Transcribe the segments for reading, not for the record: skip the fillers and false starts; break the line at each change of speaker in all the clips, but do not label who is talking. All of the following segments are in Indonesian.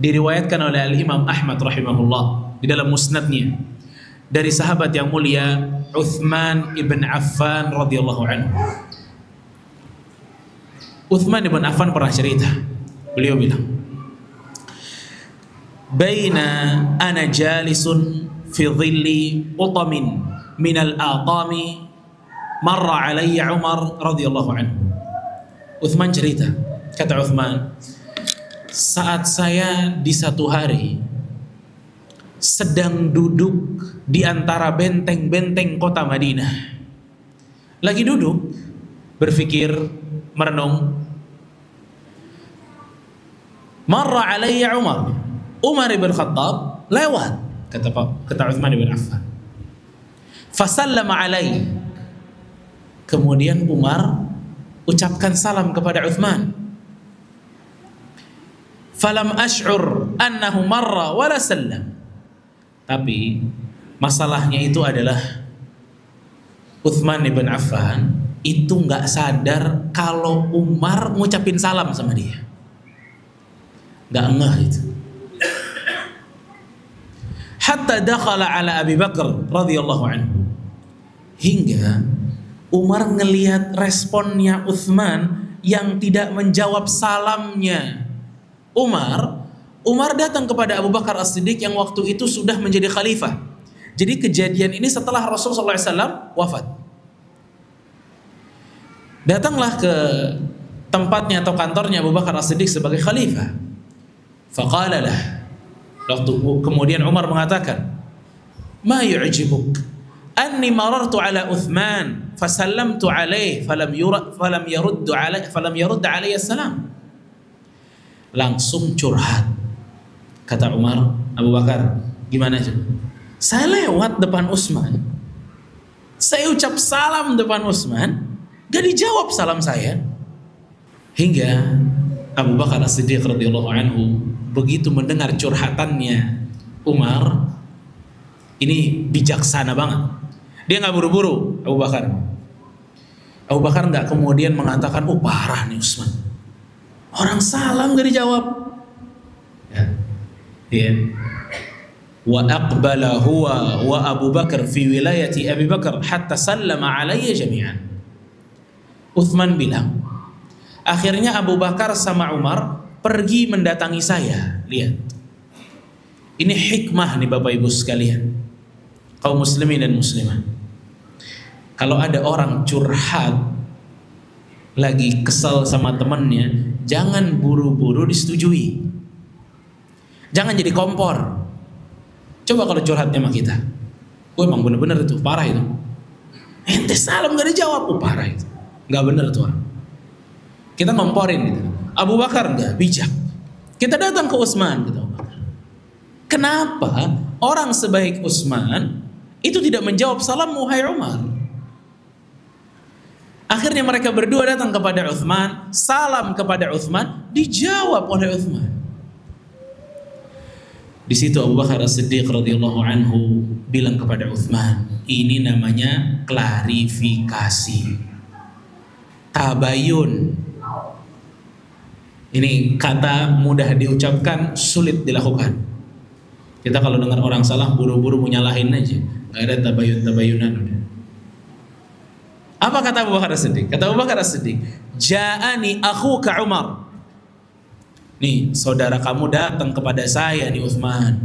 Diriwayatkan oleh Al-Imam Ahmad rahimahullah di dalam musnadnya dari sahabat yang mulia Uthman ibn Affan radhiyallahu anhu. Uthman ibn Affan pernah cerita, beliau bilang, "Baina ana jalisun fi dhilli utamin min al-aqami marra alayya Umar radhiyallahu anhu." Uthman cerita, kata Uthman, saat saya di satu hari sedang duduk di antara benteng-benteng kota Madinah, lagi duduk berpikir, merenung, marra alayya Umar ibn Khattab lewat, kata Uthman ibn Affan, fasallama alaihi, kemudian Umar ucapkan salam kepada Uthman, falam ash'ur annahu marra wala sallam. Tapi masalahnya itu adalah Uthman ibn Affan itu nggak sadar kalau Umar ngucapin salam sama dia, nggak ngeh itu. Hatta dakhala ala Abi Bakar radhiyallahu anhu, hingga Umar ngelihat responnya Uthman yang tidak menjawab salamnya Umar datang kepada Abu Bakar As-Siddiq yang waktu itu sudah menjadi khalifah. Jadi kejadian ini setelah Rasulullah SAW wafat. Datanglah ke tempatnya atau kantornya Abu Bakar As-Siddiq sebagai khalifah. Faqala lah, kemudian Umar mengatakan, ma yu'jibuk anni marartu ala Uthman fasallamtu alaih falam yarud alayhi salam. Langsung curhat, kata Umar, Abu Bakar, gimana sih? Saya lewat depan Utsman, saya ucap salam depan Utsman, gak dijawab salam saya. Hingga Abu Bakar As-Siddiq radhiyallahu anhu begitu mendengar curhatannya Umar, ini bijaksana banget. Dia nggak buru-buru, Abu Bakar nggak kemudian mengatakan, oh parah nih Utsman, orang salam gak dijawab. Ya. Wa aqbala huwa wa Abu Bakar fi wilayati Abi Bakar hatta sallama alayya jami'an. Uthman bilang, akhirnya Abu Bakar sama Umar pergi mendatangi saya. Lihat, ini hikmah nih Bapak Ibu sekalian, kaum muslimin dan muslimah. Kalau ada orang curhat lagi kesel sama temannya, jangan buru-buru disetujui, jangan jadi kompor. Coba kalau curhatnya sama kita, oh emang bener-bener itu parah itu, ente salam gak dijawab, oh parah itu, gak bener tuh orang. Kita ngomporin gitu. Abu Bakar enggak bijak, kita datang ke Utsman, gitu. Kenapa orang sebaik Utsman itu tidak menjawab salam wahai Umar? Akhirnya mereka berdua datang kepada Utsman, salam kepada Utsman, dijawab oleh Utsman. Di situ Abu Bakar As-Siddiq radhiyallahu anhu bilang kepada Utsman, ini namanya klarifikasi, tabayun. Ini kata mudah diucapkan, sulit dilakukan. Kita kalau dengar orang salah buru-buru menyalahin aja, nggak ada tabayun-tabayunan udah. Apa kata Abu Bakar As-Siddiq? Kata Abu Bakar As-Siddiq, ja'ani akhuka Umar. Nih, saudara kamu datang kepada saya di Utsman.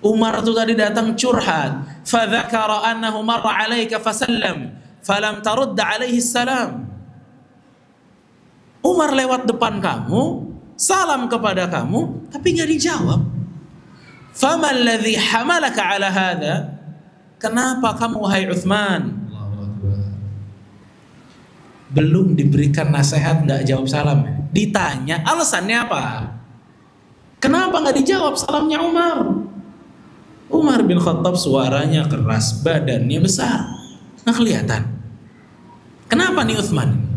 Umar itu tadi datang curhat, fa dzakara annahu marra 'alaika fasallam, falam tarudd 'alaihi salam. Umar lewat depan kamu, salam kepada kamu, tapi enggak dijawab. Fama alladhi hamalaka 'ala hadha? Kenapa kamu wahai Utsman belum diberikan nasihat nggak jawab salam? Ditanya alasannya apa? Kenapa nggak dijawab salamnya Umar? Umar bin Khattab suaranya keras, badannya besar, nggak kelihatan. Kenapa nih Utsman?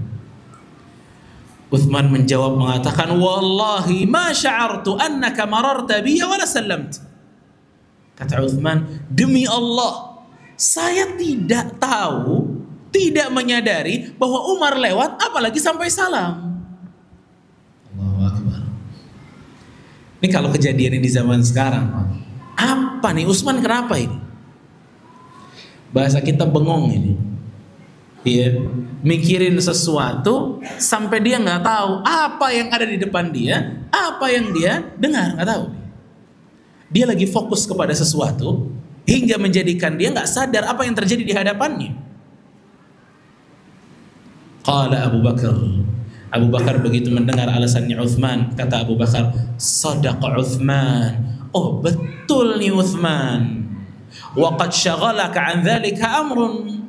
Utsman menjawab mengatakan, wallahi ma sya'artu annaka mararta biya wala sallamt. Kata Utsman, demi Allah, saya tidak tahu, tidak menyadari bahwa Umar lewat apalagi sampai salam. Allahu Akbar. Ini kalau kejadian ini di zaman sekarang, apa nih Utsman kenapa ini? Bahasa kita bengong ini. Iya, mikirin sesuatu sampai dia nggak tahu apa yang ada di depan dia, apa yang dia dengar, nggak tahu. Dia lagi fokus kepada sesuatu hingga menjadikan dia nggak sadar apa yang terjadi di hadapannya. Qala Abu Bakar. Abu Bakar begitu mendengar alasannya Utsman, kata Abu Bakar, "Shadaqa Utsman." Oh, betul nih Utsman. Wa qad syaghalaka an dzalika amrun.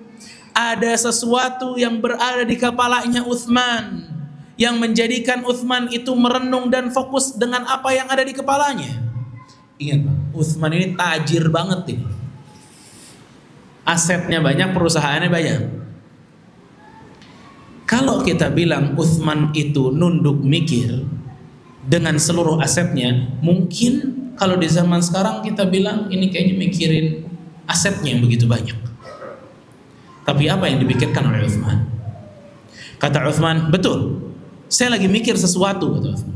Ada sesuatu yang berada di kepalanya Utsman yang menjadikan Utsman itu merenung dan fokus dengan apa yang ada di kepalanya. Ingat, Utsman ini tajir banget ini. Asetnya banyak, perusahaannya banyak. Kalau kita bilang Utsman itu nunduk mikir dengan seluruh asetnya, mungkin kalau di zaman sekarang kita bilang ini kayaknya mikirin asetnya yang begitu banyak. Tapi apa yang dipikirkan oleh Utsman? Kata Utsman, betul, saya lagi mikir sesuatu, kata Utsman.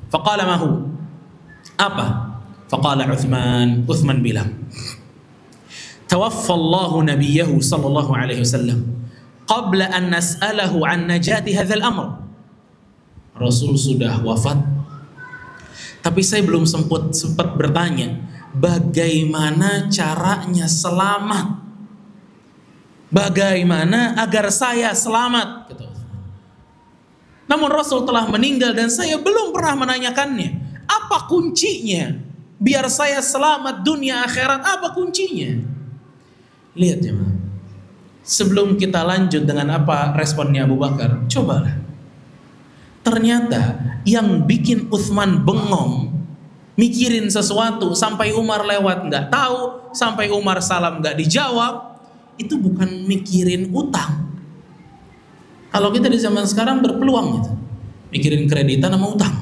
Faqala mahu, apa? Faqala Utsman bilang, tawaffallahu nabiyahu sallallahu alaihi wasallam qabla an nas'alahu an najati hadzal amr. Rasul sudah wafat, tapi saya belum sempat bertanya bagaimana caranya selamat, bagaimana agar saya selamat, kata Utsman. Namun Rasul telah meninggal dan saya belum pernah menanyakannya apa kuncinya biar saya selamat dunia akhirat, apa kuncinya. Lihat ya, sebelum kita lanjut dengan apa responnya Abu Bakar, cobalah. Ternyata yang bikin Utsman bengong, mikirin sesuatu sampai Umar lewat nggak tahu, sampai Umar salam nggak dijawab, itu bukan mikirin utang. Kalau kita di zaman sekarang berpeluang gitu, mikirin kreditan sama utang,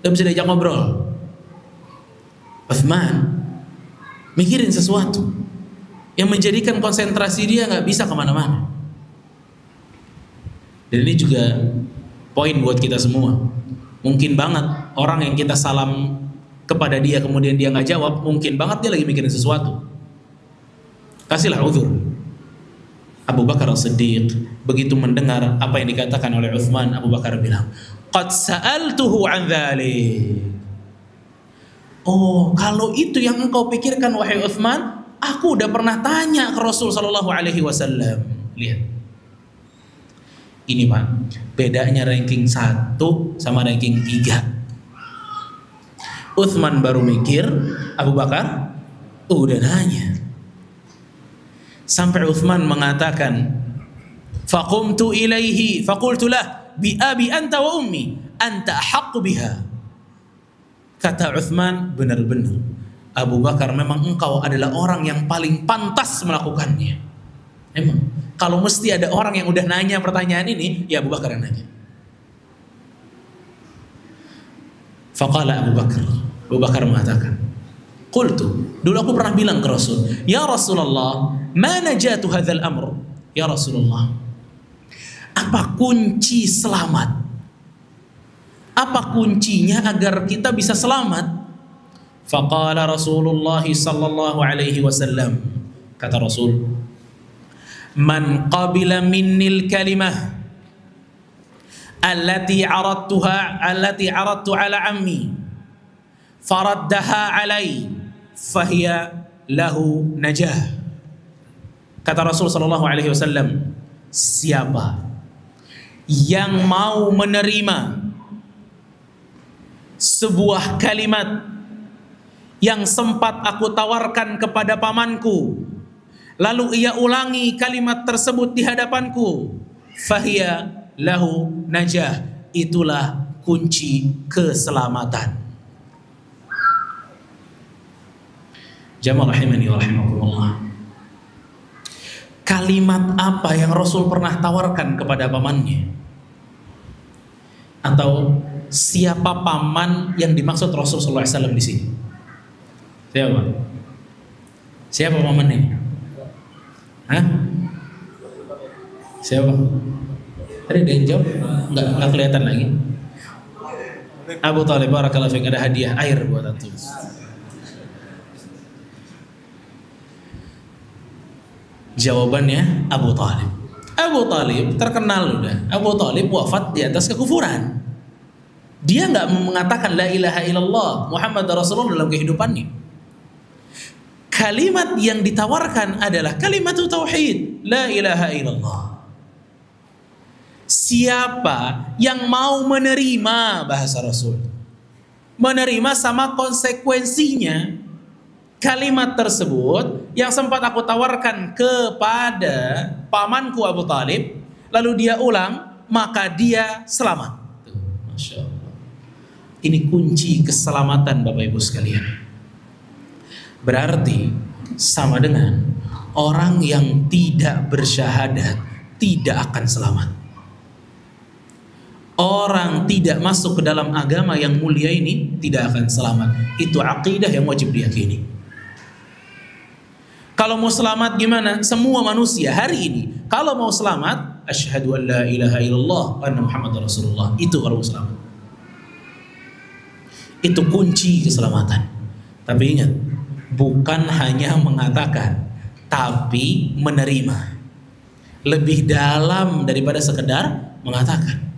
nggak bisa diajak ngobrol. Utsman mikirin sesuatu yang menjadikan konsentrasi dia nggak bisa kemana-mana. Dan ini juga poin buat kita semua. Mungkin banget orang yang kita salam kepada dia kemudian dia nggak jawab, mungkin banget dia lagi mikirin sesuatu. Kasihlah uzur. Abu Bakar As-Siddiq begitu mendengar apa yang dikatakan oleh Utsman, Abu Bakar bilang, "Qad sa'altuhu an dzalik." Oh, kalau itu yang engkau pikirkan wahai Utsman, aku udah pernah tanya ke Rasul sallallahu alaihi wasallam. Lihat. Ini Pak, bedanya ranking 1 sama ranking 3. Utsman baru mikir, Abu Bakar udah nanya. Sampai Utsman mengatakan, faqumtu ilaihi faqultu lah bi abi anta wa ummi anta ahaqqu biha. Kata Utsman, benar-benar Abu Bakar, memang engkau adalah orang yang paling pantas melakukannya. Emang kalau mesti ada orang yang udah nanya pertanyaan ini, ya Abu Bakar yang nanya. Faqala Abu Bakar mengatakan, qultu, dulu aku pernah bilang ke Rasul, ya Rasulullah, ma najatu hadzal amr? Ya Rasulullah, apa kunci selamat? Apa kuncinya agar kita bisa selamat? Faqala Rasulullah sallallahu alaihi wasallam, kata Rasul, man qabila minnil kalimah allati aradtu ala ammi faraddaha alai fahiya lahu najah. Kata Rasul sallallahu alaihi wasallam, siapa yang mau menerima sebuah kalimat yang sempat aku tawarkan kepada pamanku, lalu ia ulangi kalimat tersebut di hadapanku, fahiya lahu najah, itulah kunci keselamatan. Jamaah rahimani wa rahimakumullah. Kalimat apa yang Rasul pernah tawarkan kepada pamannya? Atau siapa paman yang dimaksud Rasul sallallahu alaihi wasallam di sini? Siapa? Siapa paman ini? Hah? Siapa? Tadi ada yang jawab? Nggak kelihatan lagi. Abu Talib, barakallahu fiik, ada hadiah air buat antum. Jawabannya Abu Talib. Abu Talib terkenal udah. Abu Talib wafat di atas kekufuran. Dia nggak mengatakan la ilaha illallah Muhammad Rasulullah dalam kehidupannya. Kalimat yang ditawarkan adalah kalimat tauhid, la ilaha illallah. Siapa yang mau menerima bahasa Rasul, menerima sama konsekuensinya kalimat tersebut yang sempat aku tawarkan kepada pamanku Abu Talib, lalu dia ulang, maka dia selamat. Masya Allah. Ini kunci keselamatan Bapak Ibu sekalian. Berarti sama dengan orang yang tidak bersyahadat tidak akan selamat. Orang tidak masuk ke dalam agama yang mulia ini tidak akan selamat. Itu akidah yang wajib diyakini. Kalau mau selamat gimana? Semua manusia hari ini kalau mau selamat, asyhadu an la ilaha illallah wa anna Muhammadar Rasulullah. Itu kalau mau selamat. Itu kunci keselamatan. Tapi ingat, bukan hanya mengatakan, tapi menerima. Lebih dalam daripada sekedar mengatakan.